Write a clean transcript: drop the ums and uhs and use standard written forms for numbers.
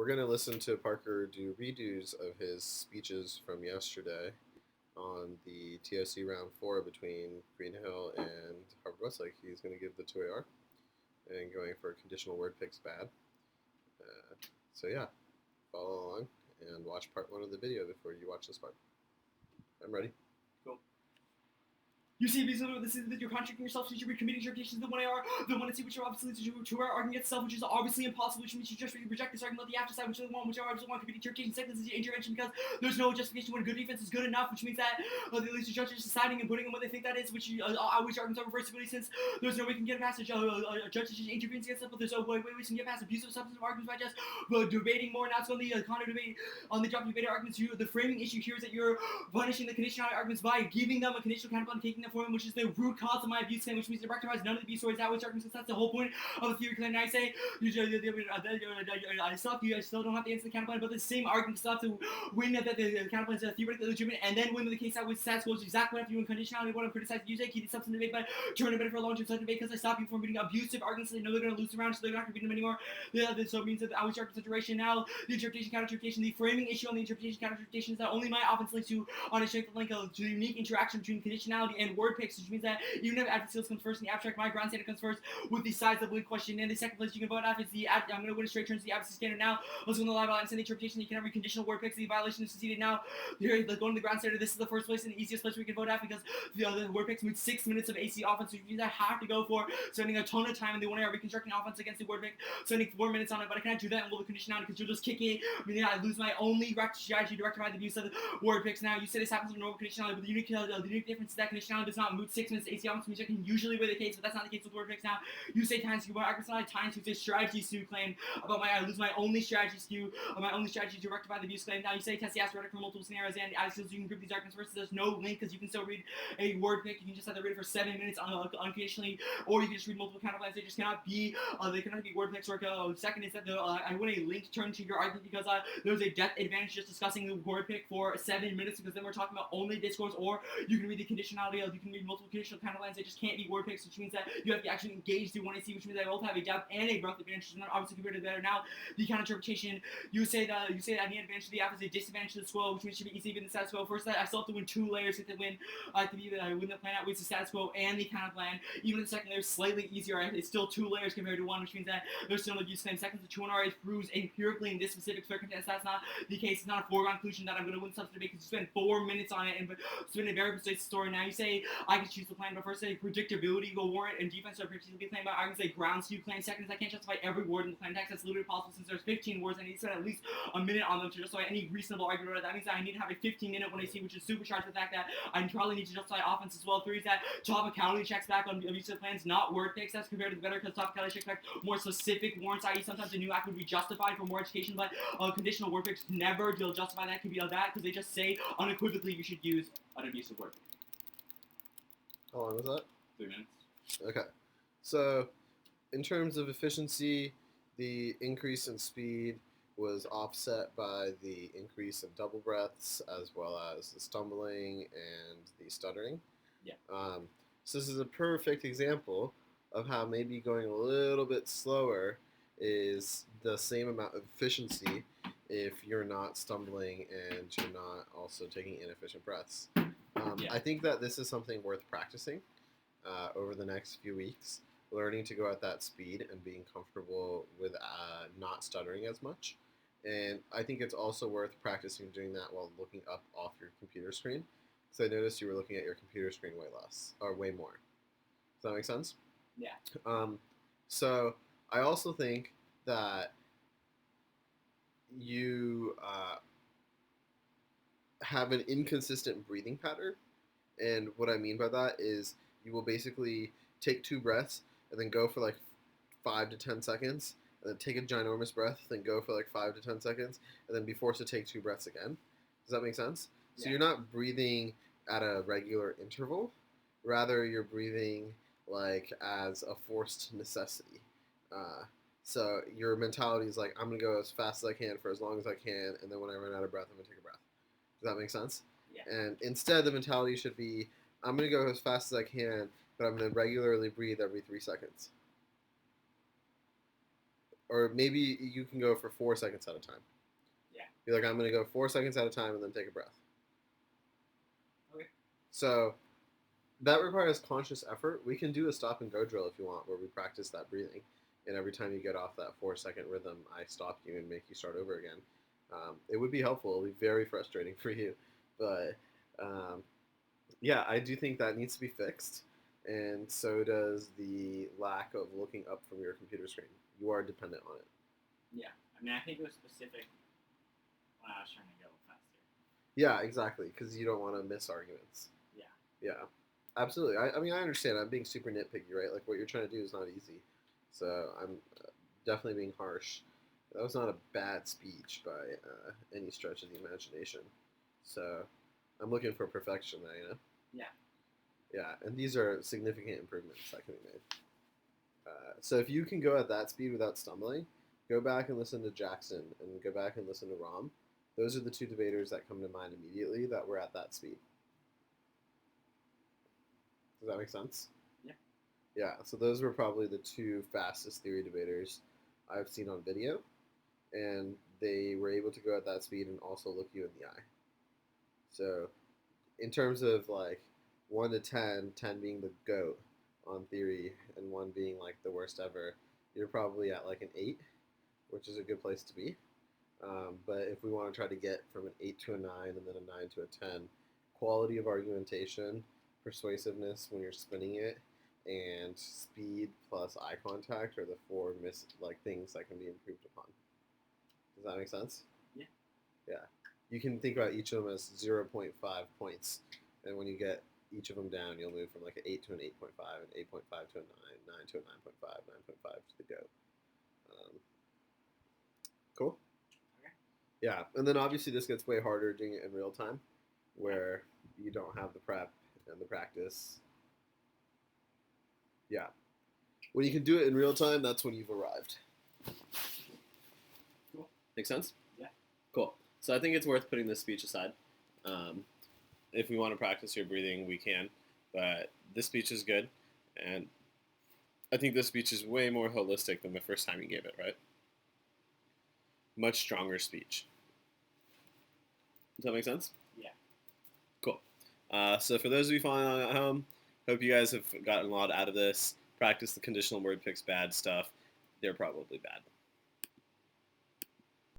we're going to listen to Parker do redos of his speeches from yesterday on the TOC round 4 between Green Hill and Harvard Westlake. He's going to give the 2AR and going for conditional word picks bad. So yeah, follow along and watch part 1 of the video before you watch this part. I'm ready. You see, this is that you're contradicting yourself, since you're committing interpretations the one AR, the one to see which are obviously to our argument itself, which is obviously impossible, which means you just reject this argument, the after side, which are the one, which are obviously one committing interpretation. Second, this is intervention because there's no justification when good defense is good enough, which means that the least judges deciding and putting in what they think that is, which arguments are reversibility, since there's no way we can get past a judge just intervenes against it, but there's no way we can get past abusive substantive arguments by just debating more. Now it's on the counter debate on the drop debate arguments. The framing issue here is that you're punishing the conditionality arguments by giving them a conditional counterpoint and taking them for them, which is the root cause of my abuse claim, which means it rectifies none of the abuse stories. That which arguments, that's the whole point of the theory claim. And I say, I still don't have to answer the counterpoint, but the same argument still have to win that the counterpoint is theoretically legitimate, and then win the case that with status quo is exactly what I have to do in conditionality. What I'm criticizing you say, keep the substantive debate, but turn a bit for a long-term substantive debate because I stop you from reading abusive arguments. So they know they're going to lose around, so they're not going to read them anymore. So it means that I was arguing consideration now. The interpretation, counter-interpretation, the framing issue on the interpretation, counter-interpretation is that only my offense links to on a strength link to the unique interaction between conditionality and word picks, which means that even if adversarial comes first in the abstract, my ground standard comes first with the size of the question. And the second place you can vote off is the I'm going to win a straight turn to the adversary standard now. Let's go on the live and send the interpretation. You can have conditional word picks. The violation is succeeded now. You're going to the ground standard. This is the first place and the easiest place we can vote off because the word picks need 6 minutes of AC offense, which means I have to go for spending a ton of time in the 1 hour reconstructing offense against the word pick, spending 4 minutes on it, but I can't do that in the conditionality because you'll just kick it. I mean, I lose my only strategy to rectify the abuse of the word picks. Now, you say this happens in normal conditionality, but the unique difference is that conditionality does not moot 6 minutes AC offense, which can usually be the case, but that's not the case with word picks. Now, you say times skew, but I can times you say strategy skew claim about I lose my only strategy skew, my only strategy to rectify the abuse claim. Now, you say test the aspect for multiple scenarios, and as you can group these arguments first, there's no link because you can still read a word pick. You can just have to read it for 7 minutes unconditionally, or you can just read multiple counterplans. They just cannot be word picks. Or second is that I want a link turn to your argument because there's a depth advantage just discussing the word pick for 7 minutes because then we're talking about only discourse, or you can read the conditionality, you can read multiple conditional counterplans. They just can't be word picks, which means that you have to actually engage the 1AC, which means they both have a depth and a breadth advantage, which is not obviously compared to the other. Now, the counter-interpretation, you say that the advantage of the app is a disadvantage to the squo, which means it should be easy to win the status quo. First, I still have to win 2 layers to win win the plan out with the status quo and the counter plan. Even the second layer is slightly easier. It's still 2 layers compared to 1, which means that there's still no abuse claim. Second, the 2-1R is proves empirically in this specific circumstance. That's not the case. It's not a foregone conclusion that I'm going to win substantive because you spend 4 minutes on it and spend a very persuasive story. Now, you say I can choose the plan, but first say predictability go warrant and defense are predictably claimed by. I can say ground skew claim. Second is I can't justify every word in the plan text. That's literally possible since there's 15 words. I need to spend at least a minute on them to justify any reasonable argument. That means that I need to have a 15-minute 1AC, which is supercharged with the fact that I probably need to justify offense as well. 3 is that topicality checks back on abusive plans, not word picks. That's compared to the better because topicality checks back more specific warrants, i.e. sometimes a new act would be justified for more education, but conditional word picks never will justify that. Could be that because they just say unequivocally you should use an abusive word. How long was that? 3 minutes. Okay. So, in terms of efficiency, the increase in speed was offset by the increase in double breaths as well as the stumbling and the stuttering. Yeah. So this is a perfect example of how maybe going a little bit slower is the same amount of efficiency if you're not stumbling and you're not also taking inefficient breaths. I think that this is something worth practicing over the next few weeks, learning to go at that speed and being comfortable with not stuttering as much. And I think it's also worth practicing doing that while looking up off your computer screen. So I noticed you were looking at your computer screen way less, or way more. Does that make sense? Yeah. So I also think that you have an inconsistent breathing pattern. And what I mean by that is you will basically take 2 breaths and then go for like 5 to 10 seconds, and then take a ginormous breath, then go for like 5 to 10 seconds, and then be forced to take 2 breaths again. Does that make sense? So you're not breathing at a regular interval. Rather, you're breathing like as a forced necessity. So your mentality is like, I'm going to go as fast as I can for as long as I can, and then when I run out of breath, I'm going to take a breath. Does that make sense? Yeah. And instead, the mentality should be, I'm going to go as fast as I can, but I'm going to regularly breathe every 3 seconds. or maybe you can go for 4 seconds at a time. Yeah. Be like, I'm going to go 4 seconds at a time and then take a breath. Okay. So that requires conscious effort. We can do a stop and go drill if you want, where we practice that breathing. And every time you get off that 4 second rhythm, I stop you and make you start over again. It would be helpful. It would be very frustrating for you. But yeah, I do think that needs to be fixed. And so does the lack of looking up from your computer screen. You are dependent on it. Yeah. I mean, I think it was specific when I was trying to go faster. Yeah, exactly. Because you don't want to miss arguments. Yeah. Yeah, absolutely. I mean, I understand. I'm being super nitpicky, right? Like, what you're trying to do is not easy. So I'm definitely being harsh. That was not a bad speech by any stretch of the imagination. So I'm looking for perfection there, you know? Yeah. Yeah, and these are significant improvements that can be made. So if you can go at that speed without stumbling, go back and listen to Jackson and go back and listen to Rom. Those are the two debaters that come to mind immediately that were at that speed. Does that make sense? Yeah. Yeah, so those were probably the two fastest theory debaters I've seen on video, and they were able to go at that speed and also look you in the eye. So, in terms of like 1 to 10, 10 being the GOAT on theory, and 1 being like the worst ever, you're probably at like an 8, which is a good place to be. But if we want to try to get from an 8 to a 9 and then a 9 to a 10, quality of argumentation, persuasiveness when you're spinning it, and speed plus eye contact are the 4 things that can be improved upon. Does that make sense? Yeah. Yeah. You can think about each of them as 0.5 points, and when you get each of them down, you'll move from like an 8 to an 8.5, an 8.5 to a 9, 9 to a 9.5, 9.5 to the GOAT. Cool. Yeah, and then obviously this gets way harder doing it in real time, where you don't have the prep and the practice. Yeah. When you can do it in real time, that's when you've arrived. Cool. Make sense? Yeah. Cool. So I think it's worth putting this speech aside. If we want to practice your breathing, we can, but this speech is good, and I think this speech is way more holistic than the first time you gave it, right? Much stronger speech. Does that make sense? Yeah. Cool. So for those of you following along at home, hope you guys have gotten a lot out of this. Practice the conditional word pics bad stuff. They're probably bad.